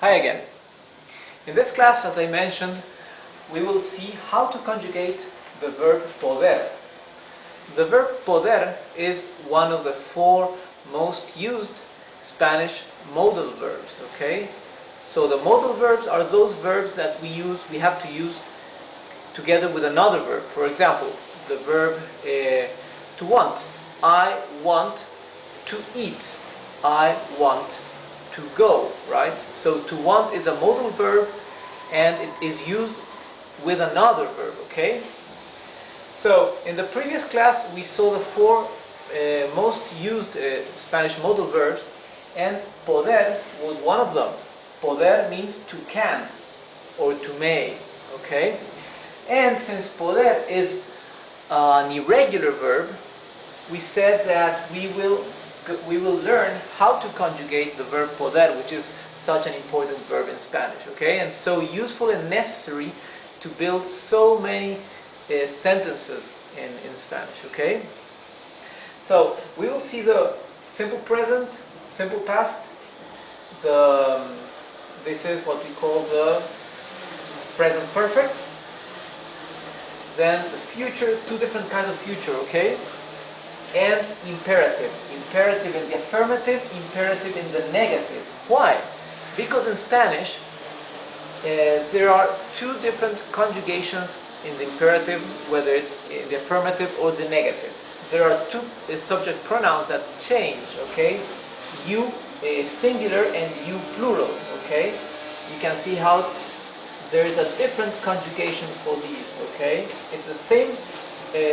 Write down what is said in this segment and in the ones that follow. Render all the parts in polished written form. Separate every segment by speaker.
Speaker 1: Hi again. In this class, as I mentioned, we will see how to conjugate the verb poder. The verb poder is one of the 4 most used Spanish modal verbs, okay? So the modal verbs are those verbs that we have to use together with another verb. For example, the verb to want. I want to eat. I want to go, right? So to want is a modal verb and it is used with another verb, okay? So in the previous class we saw the 4 most used Spanish modal verbs, and poder was one of them. Poder means to can or to may, okay? And since poder is an irregular verb, we said that we will learn how to conjugate the verb poder, which is such an important verb in Spanish, okay? And so useful and necessary to build so many sentences in Spanish, okay? So we will see the simple present, simple past. This is what we call the present perfect. Then the future, 2 different kinds of future, okay? And imperative. Imperative in the affirmative, imperative in the negative. Why? Because in Spanish there are 2 different conjugations in the imperative, whether it's in the affirmative or the negative. There are 2 subject pronouns that change, okay? You singular and you plural, okay? You can see how there is a different conjugation for these, okay? It's the same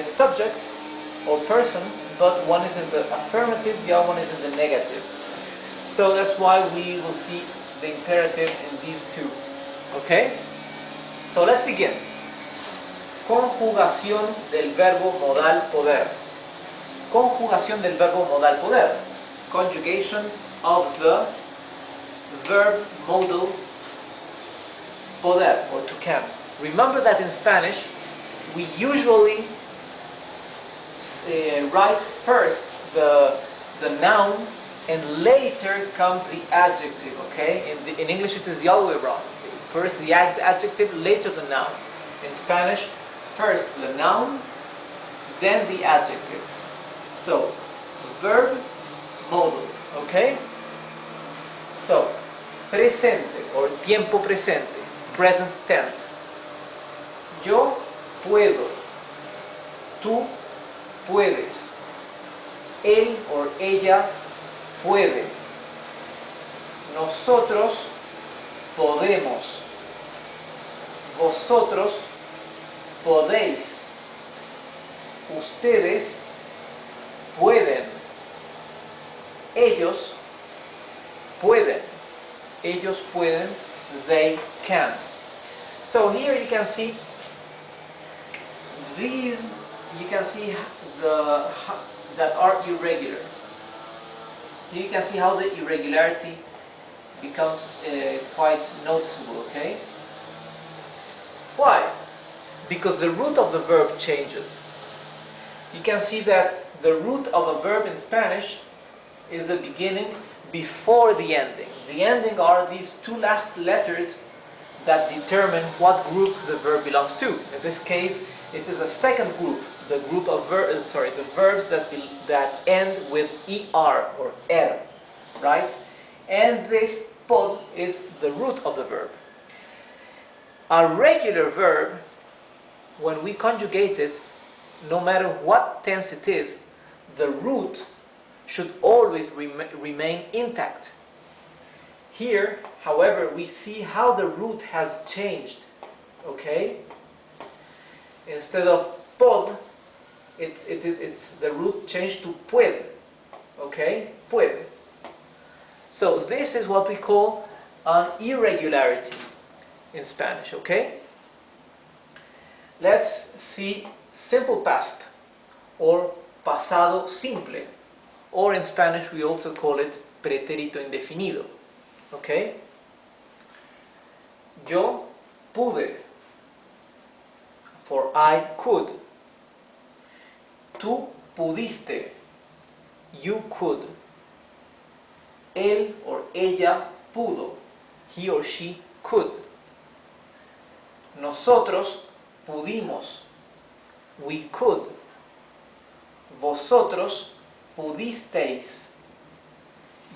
Speaker 1: subject or person, but one is in the affirmative, the other one is in the negative. So that's why we will see the imperative in these 2, okay? So let's begin. Conjugación del verbo modal poder. Conjugación del verbo modal poder. Conjugation of the verb modal poder, or to can. Remember that in Spanish we usually write first the noun and later comes the adjective, okay? In English it is the other way around. First the adjective, later the noun. In Spanish, first the noun, then the adjective. So, verb modal, okay? So, presente or tiempo presente, present tense. Yo puedo, tú puedes, él o ella puede, nosotros podemos, vosotros podéis, ustedes pueden, ellos pueden, they can. So here you can see these, you can see that are irregular. You can see how the irregularity becomes quite noticeable, okay? Why? Because the root of the verb changes. You can see that the root of a verb in Spanish is the beginning before the ending. The ending are these 2 last letters that determine what group the verb belongs to. In this case, it is a second group, the group of the verbs that end with er or er, right? And this pod is the root of the verb. A regular verb, when we conjugate it, no matter what tense it is, the root should always remain intact. Here, however, we see how the root has changed, okay? Instead of pod, it's the root changed to puede, okay? Puede. So this is what we call an irregularity in Spanish, okay? Let's see simple past or pasado simple, or in Spanish we also call it pretérito indefinido, okay? Yo pude, for I could. Tú pudiste, you could. Él or ella pudo, he or she could. Nosotros pudimos, we could. Vosotros pudisteis,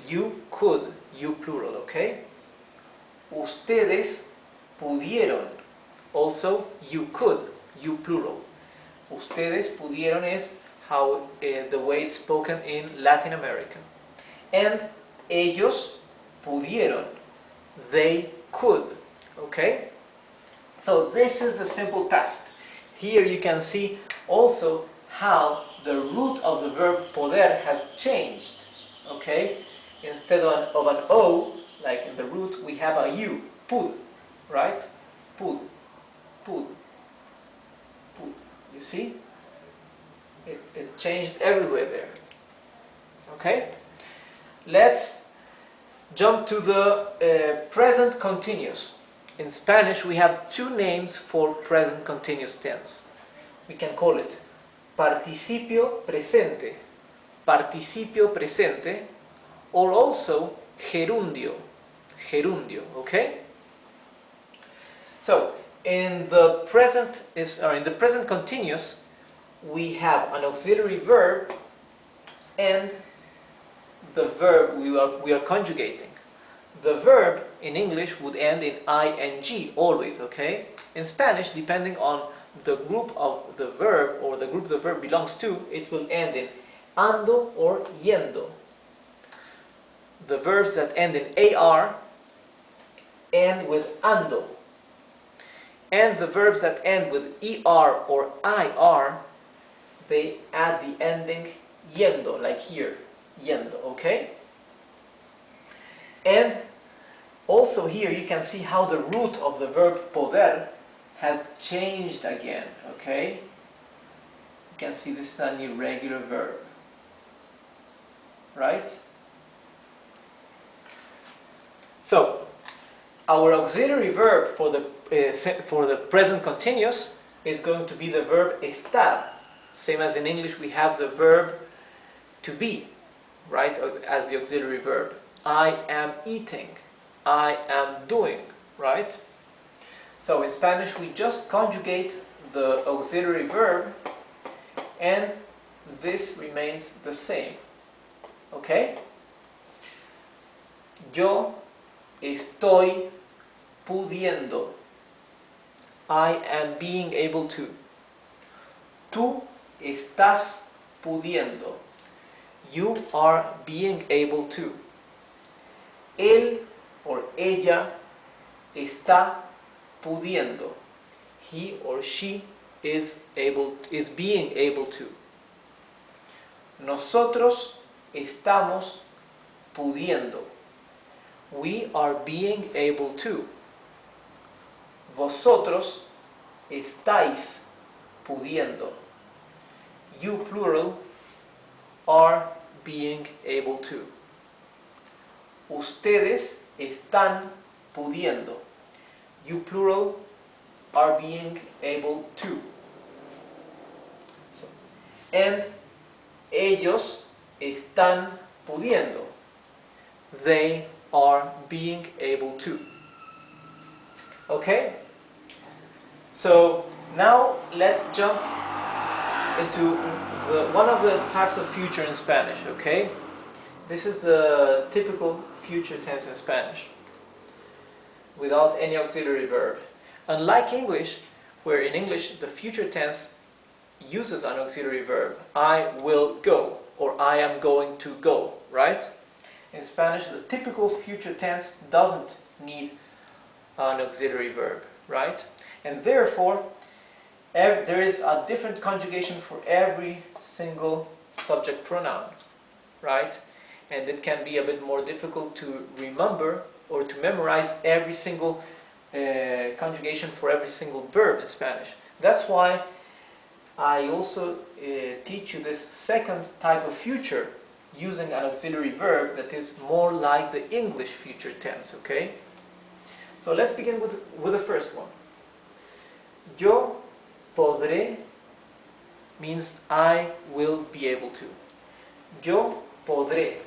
Speaker 1: you could, you plural, okay? Ustedes pudieron, also you could, you plural. Ustedes pudieron is how the way it's spoken in Latin America. And ellos pudieron, they could, okay? So this is the simple past. Here you can see also how the root of the verb poder has changed, okay? Instead of an O, like in the root, we have a U, pud, right? Pud, pud, pud. You see? It changed everywhere there, okay? Let's jump to the present continuous. In Spanish, we have two names for present continuous tense. We can call it participio presente, or also gerundio, okay? So, in the present continuous, we have an auxiliary verb and the verb we are conjugating. The verb in English would end in ing always, okay? In Spanish, depending on the group of the verb or the group the verb belongs to, it will end in ando or yendo. The verbs that end in ar end with ando. And the verbs that end with er or ir, they add the ending yendo, like here, yendo, okay? And also here you can see how the root of the verb poder has changed again, okay? You can see this is an irregular verb, right? So, our auxiliary verb for the present continuous is going to be the verb estar. Same as in English, we have the verb to be, right, as the auxiliary verb. I am eating, I am doing, right? So in Spanish, we just conjugate the auxiliary verb and this remains the same, okay? Yo estoy pudiendo. I am being able to. Tú estás pudiendo. You are being able to. Él or ella está pudiendo. He or she is being able to. Nosotros estamos pudiendo. We are being able to. Vosotros estáis pudiendo. You plural are being able to. Ustedes están pudiendo. You plural are being able to. And ellos están pudiendo. They are being able to. Okay? So now let's jump into one of the types of future in Spanish, okay? This is the typical future tense in Spanish, without any auxiliary verb. Unlike English, where in English the future tense uses an auxiliary verb, I will go, or I am going to go, right? In Spanish, the typical future tense doesn't need an auxiliary verb, right? And therefore, there is a different conjugation for every single subject pronoun, right? And it can be a bit more difficult to remember or to memorize every single conjugation for every single verb in Spanish. That's why I also teach you this second type of future using an auxiliary verb that is more like the English future tense, okay? So let's begin with the first one. Yo podré means I will be able to. Yo podré.